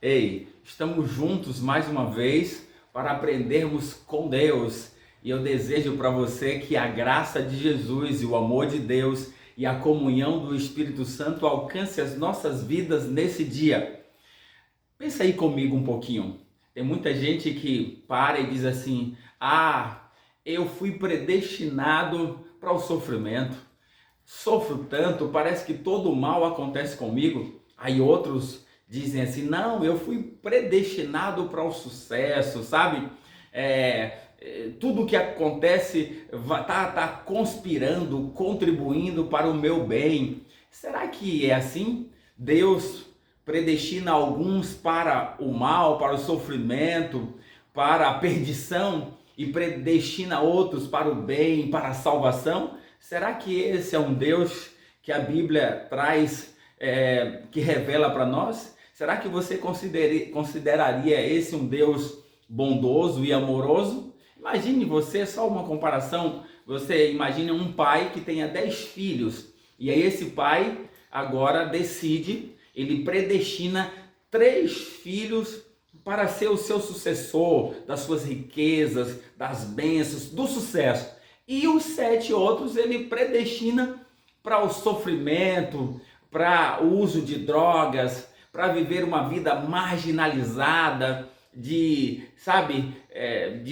Ei, estamos juntos mais uma vez para aprendermos com Deus. E eu desejo para você que a graça de Jesus e o amor de Deus e a comunhão do Espírito Santo alcance as nossas vidas nesse dia. Pensa aí comigo um pouquinho. Tem muita gente que para e diz assim: "Ah, eu fui predestinado para o sofrimento. Sofro tanto, parece que todo mal acontece comigo." Aí outros dizem assim: "Não, eu fui predestinado para o sucesso, sabe? Tudo que acontece tá conspirando, contribuindo para o meu bem." Será que é assim? Deus predestina alguns para o mal, para o sofrimento, para a perdição, e predestina outros para o bem, para a salvação? Será que esse é um Deus que a Bíblia traz, que revela para nós? Será que você consideraria esse um Deus bondoso e amoroso? Imagine você, só uma comparação, você imagine um pai que tenha 10 filhos, e aí esse pai agora decide, ele predestina 3 filhos para ser o seu sucessor, das suas riquezas, das bênçãos, do sucesso. E os 7 outros ele predestina para o sofrimento, para o uso de drogas, para viver uma vida marginalizada, de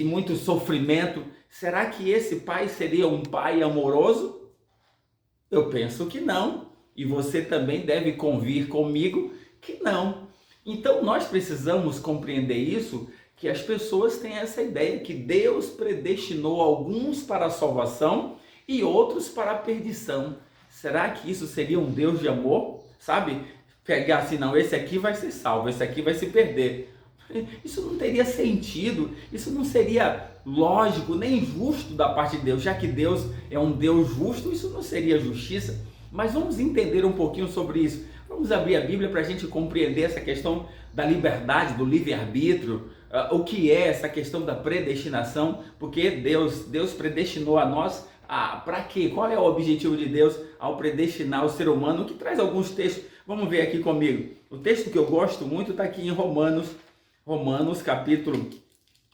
muito sofrimento. Será que esse pai seria um pai amoroso? Eu penso que não. E você também deve convir comigo que não. Então nós precisamos compreender isso, que as pessoas têm essa ideia que Deus predestinou alguns para a salvação e outros para a perdição. Será que isso seria um Deus de amor? Sabe? Pegar assim, não, esse aqui vai ser salvo, esse aqui vai se perder. Isso não teria sentido, isso não seria lógico nem justo da parte de Deus. Já que Deus é um Deus justo, isso não seria justiça. Mas vamos entender um pouquinho sobre isso. Vamos abrir a Bíblia para a gente compreender essa questão da liberdade, do livre-arbítrio, o que é essa questão da predestinação, porque Deus predestinou a nós para quê? Qual é o objetivo de Deus ao predestinar o ser humano? Que traz alguns textos. Vamos ver aqui comigo. O texto que eu gosto muito está aqui em Romanos capítulo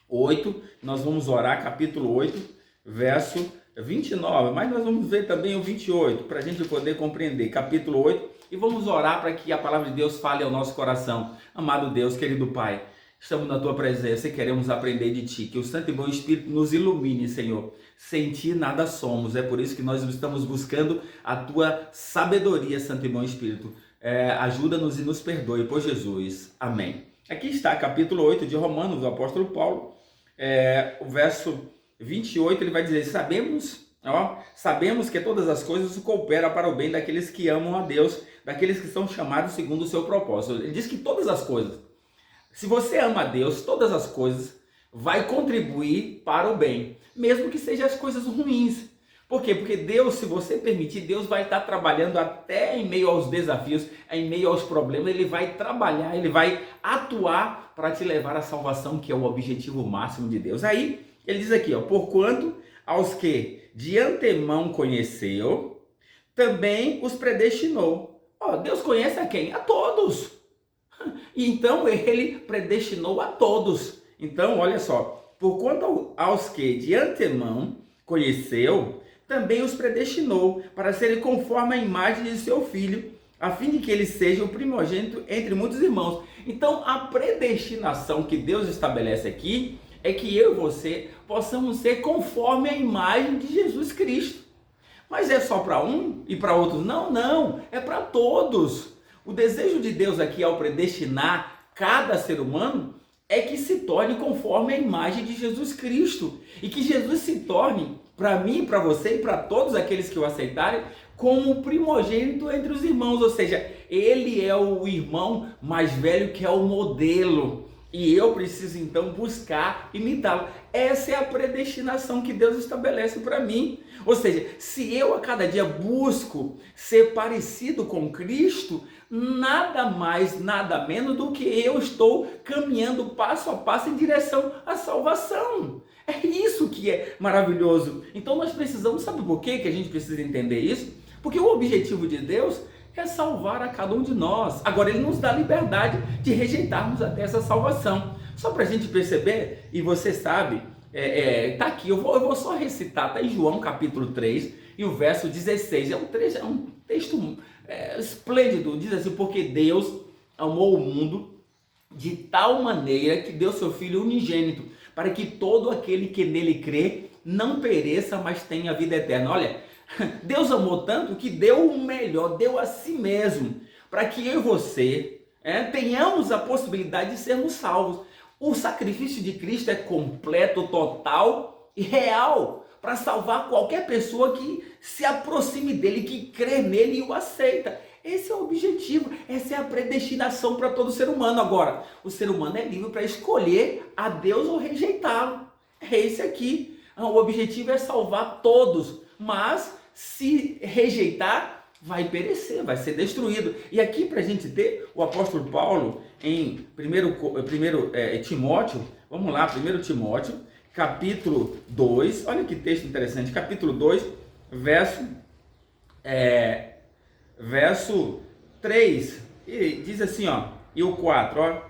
8. Nós vamos orar capítulo 8, verso 29, mas nós vamos ver também o 28, para a gente poder compreender, capítulo 8, e vamos orar para que a palavra de Deus fale ao nosso coração. Amado Deus, querido Pai, estamos na Tua presença e queremos aprender de Ti, que o Santo e Bom Espírito nos ilumine, Senhor. Sem Ti nada somos, é por isso que nós estamos buscando a Tua sabedoria, Santo e Bom Espírito. Ajuda-nos e nos perdoe, por Jesus. Amém. Aqui está, capítulo 8 de Romanos, do apóstolo Paulo, o verso 28, ele vai dizer: sabemos que todas as coisas cooperam para o bem daqueles que amam a Deus, daqueles que são chamados segundo o seu propósito. Ele diz que todas as coisas, se você ama a Deus, todas as coisas vai contribuir para o bem, mesmo que sejam as coisas ruins. Por quê? Porque Deus, se você permitir, Deus vai estar trabalhando até em meio aos desafios, em meio aos problemas, Ele vai trabalhar, Ele vai atuar para te levar à salvação, que é o objetivo máximo de Deus. Aí, ele diz aqui, porquanto aos que de antemão conheceu, também os predestinou. Deus conhece a quem? A todos. E então ele predestinou a todos. Então, olha só, porquanto aos que de antemão conheceu, também os predestinou para serem conforme a imagem de seu filho, a fim de que ele seja o primogênito entre muitos irmãos. Então, a predestinação que Deus estabelece aqui é que eu e você possamos ser conforme a imagem de Jesus Cristo. Mas é só para um e para outros? Não, é para todos. O desejo de Deus aqui ao predestinar cada ser humano é que se torne conforme a imagem de Jesus Cristo. E que Jesus se torne, para mim, para você e para todos aqueles que o aceitarem, como o primogênito entre os irmãos. Ou seja, ele é o irmão mais velho, que é o modelo. E eu preciso então buscar imitá-lo. Essa é a predestinação que Deus estabelece para mim. Ou seja, se eu a cada dia busco ser parecido com Cristo, nada mais, nada menos do que eu estou caminhando passo a passo em direção à salvação. É isso que é maravilhoso. Então nós precisamos, sabe por quê que a gente precisa entender isso? Porque o objetivo de Deus é salvar a cada um de nós. Agora, ele nos dá liberdade de rejeitarmos até essa salvação. Só para a gente perceber, e você sabe, tá aqui, eu vou só recitar, tá em João capítulo 3 e o verso 16. É um texto esplêndido, diz assim: porque Deus amou o mundo de tal maneira que deu seu Filho unigênito, para que todo aquele que nele crê não pereça, mas tenha vida eterna. Olha, Deus amou tanto que deu o melhor, deu a si mesmo, para que eu e você tenhamos a possibilidade de sermos salvos. O sacrifício de Cristo é completo, total e real, para salvar qualquer pessoa que se aproxime dele, que crê nele e o aceita. Esse é o objetivo, essa é a predestinação para todo ser humano. Agora, o ser humano é livre para escolher a Deus ou rejeitá-lo. É esse aqui. O objetivo é salvar todos, mas se rejeitar, vai perecer, vai ser destruído. E aqui, para a gente ter o apóstolo Paulo em 1 Timóteo, vamos lá, 1 Timóteo, capítulo 2, olha que texto interessante, capítulo 2, verso 3, e diz assim, ó, e o 4, ó: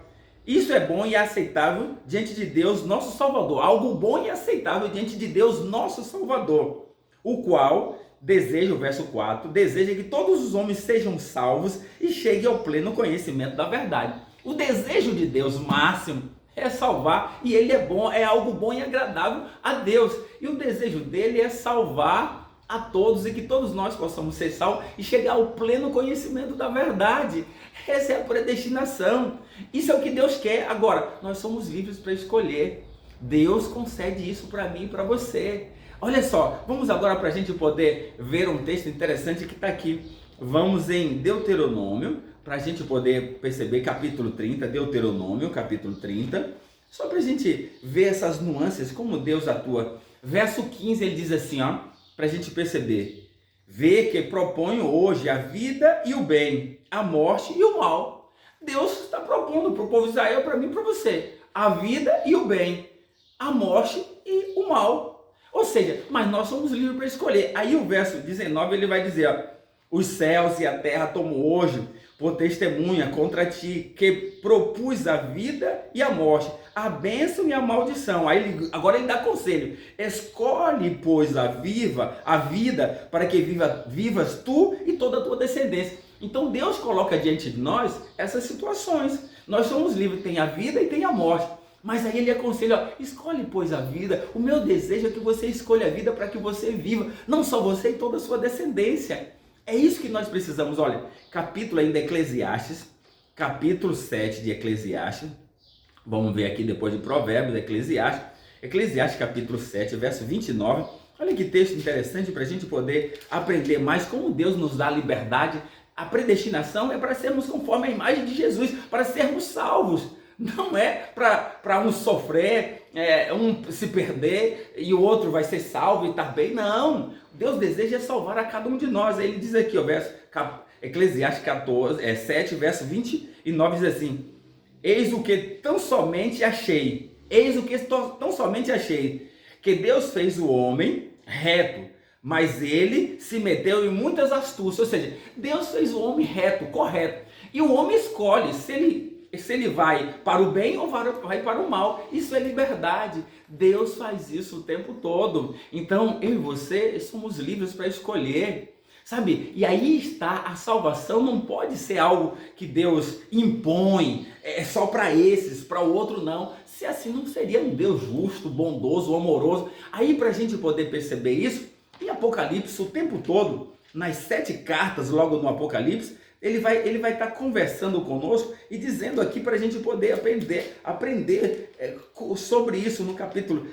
isso é bom e aceitável diante de Deus, nosso Salvador. Algo bom e aceitável diante de Deus, nosso Salvador, o qual deseja, o verso 4, deseja que todos os homens sejam salvos e cheguem ao pleno conhecimento da verdade. O desejo de Deus máximo é salvar, e ele é bom, é algo bom e agradável a Deus. E o desejo dele é salvar a todos, e que todos nós possamos ser salvos e chegar ao pleno conhecimento da verdade. Essa é a predestinação. Isso é o que Deus quer. Agora, nós somos livres para escolher. Deus concede isso para mim e para você. Olha só, vamos agora, para a gente poder ver um texto interessante que está aqui. Vamos em Deuteronômio, para a gente poder perceber, capítulo 30, Deuteronômio, capítulo 30, só para a gente ver essas nuances, como Deus atua. Verso 15, ele diz assim, ó, para a gente perceber: vê que proponho hoje a vida e o bem, a morte e o mal. Deus está propondo para o povo de Israel, para mim e para você, a vida e o bem, a morte e o mal. Ou seja, mas nós somos livres para escolher. Aí o verso 19 ele vai dizer, ó: os céus e a terra tomo hoje por testemunha contra ti, que propus a vida e a morte, a bênção e a maldição. Aí agora ele dá conselho: escolhe, pois, a vida, para que vivas tu e toda a tua descendência. Então Deus coloca diante de nós essas situações. Nós somos livres, tem a vida e tem a morte. Mas aí ele aconselha, ó: escolhe, pois, a vida. O meu desejo é que você escolha a vida para que você viva, não só você e toda a sua descendência. É isso que nós precisamos. Olha, capítulo ainda Eclesiastes, capítulo 7 de Eclesiastes. Vamos ver aqui depois de Provérbios, Eclesiastes capítulo 7, verso 29. Olha que texto interessante para a gente poder aprender mais como Deus nos dá liberdade. A predestinação é para sermos conforme a imagem de Jesus, para sermos salvos. Não é para um sofrer, um se perder e o outro vai ser salvo e estar bem. Não, Deus deseja salvar a cada um de nós. Aí ele diz aqui, ó, Eclesiastes 7, verso 29, diz assim: eis o que tão somente achei, que Deus fez o homem reto, mas ele se meteu em muitas astúcias. Ou seja, Deus fez o homem reto, correto, e o homem escolhe se ele vai para o bem ou vai para o mal. Isso é liberdade. Deus faz isso o tempo todo. Então, eu e você somos livres para escolher, sabe? E aí está a salvação. Não pode ser algo que Deus impõe, só para esses, para o outro não. Se assim, não seria um Deus justo, bondoso, amoroso. Aí, para a gente poder perceber isso, em Apocalipse, o tempo todo, nas 7 cartas, logo no Apocalipse, ele vai estar conversando conosco e dizendo aqui para a gente poder aprender sobre isso no capítulo.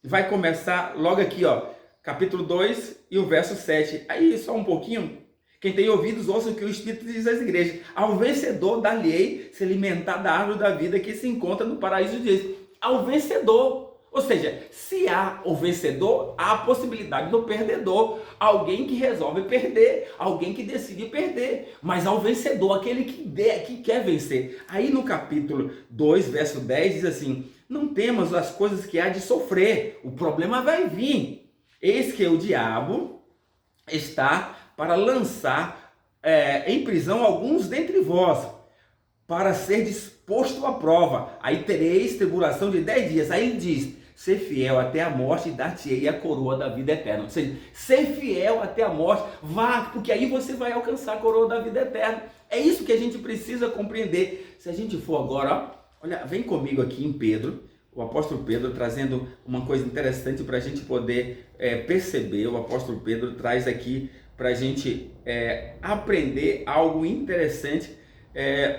Vai começar logo aqui, ó, capítulo 2 e o verso 7. Aí só um pouquinho. Quem tem ouvidos, ouça o que o Espírito diz às igrejas. Ao vencedor dar-lhe-ei se alimentar da árvore da vida que se encontra no paraíso de Deus. Ao vencedor. Ou seja, se há o vencedor, há a possibilidade do perdedor. Alguém que resolve perder, alguém que decide perder. Mas ao vencedor, aquele que quer vencer. Aí no capítulo 2, verso 10, diz assim: não temas as coisas que há de sofrer, o problema vai vir. Eis que o diabo está para lançar em prisão alguns dentre vós, para ser disposto à prova. Aí tereis tribulação de 10 dias. Aí ele diz: ser fiel até a morte e dar-te-ei a coroa da vida eterna. Ou seja, ser fiel até a morte, vá, porque aí você vai alcançar a coroa da vida eterna. É isso que a gente precisa compreender. Se a gente for agora, ó, olha, vem comigo aqui em Pedro, o apóstolo Pedro trazendo uma coisa interessante para a gente poder perceber. O apóstolo Pedro traz aqui para a gente aprender algo interessante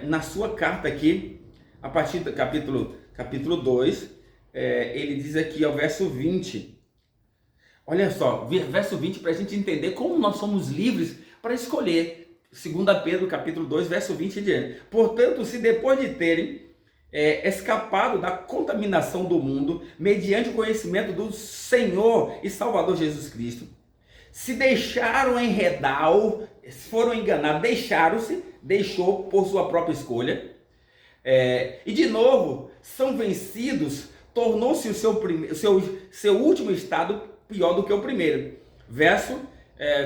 na sua carta aqui, a partir do capítulo 2, ele diz aqui ao verso 20. Olha só, verso 20, para a gente entender como nós somos livres para escolher. 2 Pedro capítulo 2, verso 20 e diante. Portanto, se depois de terem escapado da contaminação do mundo, mediante o conhecimento do Senhor e Salvador Jesus Cristo, se deixaram enredar, foram enganados, deixou por sua própria escolha, e de novo são vencidos, tornou-se o seu último estado pior do que o primeiro. Verso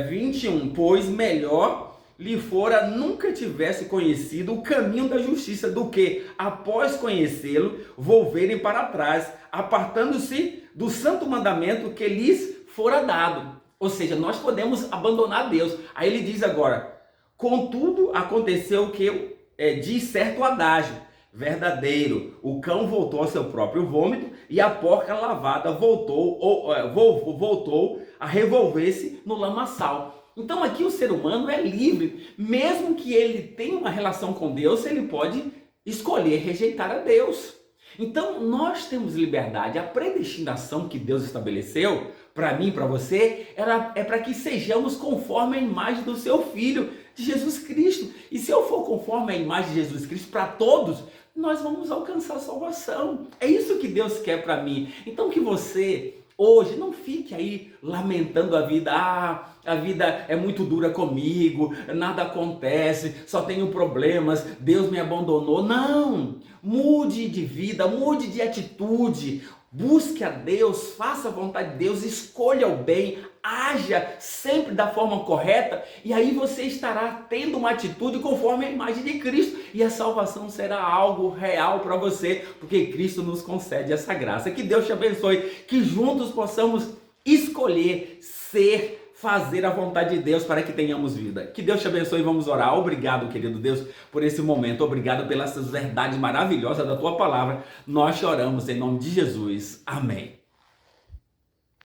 21, pois melhor lhe fora nunca tivesse conhecido o caminho da justiça, do que, após conhecê-lo, volverem para trás, apartando-se do santo mandamento que lhes fora dado. Ou seja, nós podemos abandonar Deus. Aí ele diz agora: contudo, aconteceu o que diz certo adágio verdadeiro: o cão voltou ao seu próprio vômito, e a porca lavada voltou a revolver-se no lamaçal. Então aqui o ser humano é livre, mesmo que ele tenha uma relação com Deus, ele pode escolher rejeitar a Deus. Então nós temos liberdade. A predestinação que Deus estabeleceu para mim, para você, é para que sejamos conforme a imagem do seu Filho, de Jesus Cristo. E se eu for conforme a imagem de Jesus Cristo para todos, nós vamos alcançar a salvação. É isso que Deus quer para mim. Então que você hoje não fique aí lamentando a vida. A vida é muito dura comigo, nada acontece, só tenho problemas, Deus me abandonou. Não! Mude de vida, mude de atitude. Busque a Deus, faça a vontade de Deus, escolha o bem, haja sempre da forma correta, e aí você estará tendo uma atitude conforme a imagem de Cristo, e a salvação será algo real para você, porque Cristo nos concede essa graça. Que Deus te abençoe, que juntos possamos escolher fazer a vontade de Deus para que tenhamos vida. Que Deus te abençoe e vamos orar. Obrigado, querido Deus, por esse momento. Obrigado pelas verdades maravilhosas da tua palavra. Nós te oramos em nome de Jesus. Amém.